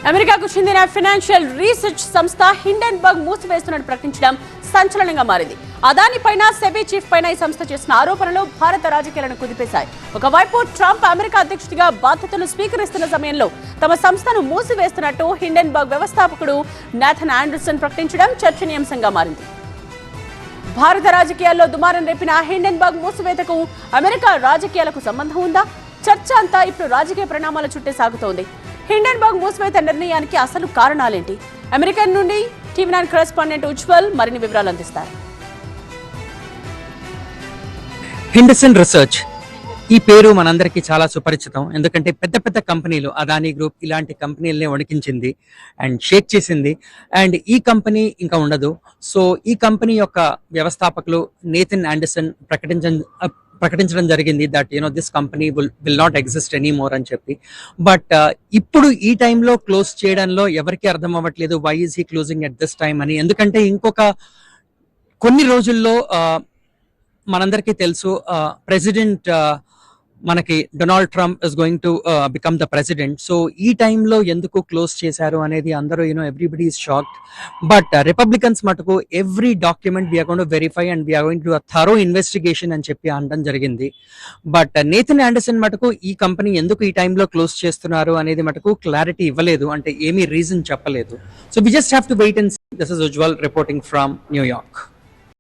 అమెరికాకు చెందిన financial research సంస్థ హిండెన్బర్గ్ మూసివేస్తున్నట్టు ప్రకటించడం సంచలనంగా మారింది. అదాని పైన సెబీ చీఫ్ పైన ఈ సంస్థ చేసిన ఆరోపణలు భారత రాజకీయాలను కుదిపేశాయి. ఒకవైపు ట్రంప్ అమెరికా అధ్యక్షుడిగా బాధ్యతలు స్వీకరిస్తున్న సమయంలో తమ సంస్థను మూసివేస్తున్నట్టు హిండెన్బర్గ్ వ్యవస్థాపకుడు నాథన్ ఆండర్సన్ ప్రకటించడం చర్చనీయాంశంగా మారింది. భారత రాజకీయాల్లో దుమారం రేపిన హిండెన్బర్గ్ మూసివేతకు అమెరికా రాజకీయాలకు సంబంధం ఉందా? చర్చ అంతా ఇప్పుడు రాజకీయ పరిణామాల చుట్టే సాగుతోంది. హిండెన్బర్గ్ మూసివేత నిర్ణయానికి అసలు కారణాలేంటి? అమెరికన్ నుండి టీవీ9 కరెస్పాండెంట్ ఉజ్వల్ మరిన్ని వివరాలు అందిస్తారు. హిండర్సన్ రీసెర్చ్ ఈ పేరు మనందరికీ చాలా సుపరిచితం. ఎందుకంటే పెద్ద పెద్ద కంపెనీలు, అదానీ గ్రూప్ ఇలాంటి కంపెనీలనే వణికించింది అండ్ షేక్ చేసింది. అండ్ ఈ కంపెనీ ఇంకా ఉండదు. సో ఈ కంపెనీ యొక్క వ్యవస్థాపకులు నేథన్ ఆండర్సన్ ప్రకటించడం జరిగింది that this company will not exist any more అని చెప్పి. బట్ ఇప్పుడు ఈ టైంలో క్లోజ్ చేయడంలో ఎవరికి అర్థం అవ్వట్లేదు why is he closing at this time అని. ఎందుకంటే ఇంకొక కొన్ని రోజుల్లో మనందరికీ తెలుసు ప్రెసిడెంట్ మనకి Donald Trump is going to become the president. So ఈ టైంలో ఎందుకు క్లోజ్ చేశారు అనేది అందరూ everybody is shocked. But Republicans మటుకు every document we're going to verify and we're going to thorough investigation అని చెప్పి అనడం జరిగింది. బట్ నేథన్ ఆండర్సన్ మటుకు ఈ కంపెనీ ఎందుకు ఈ టైంలో క్లోజ్ చేస్తున్నారు అనేది మటుకు క్లారిటీ ఇవ్వలేదు, అంటే ఏమీ రీజన్ చెప్పలేదు. So we just have to wait and see. This is Ujjwal reporting from New York.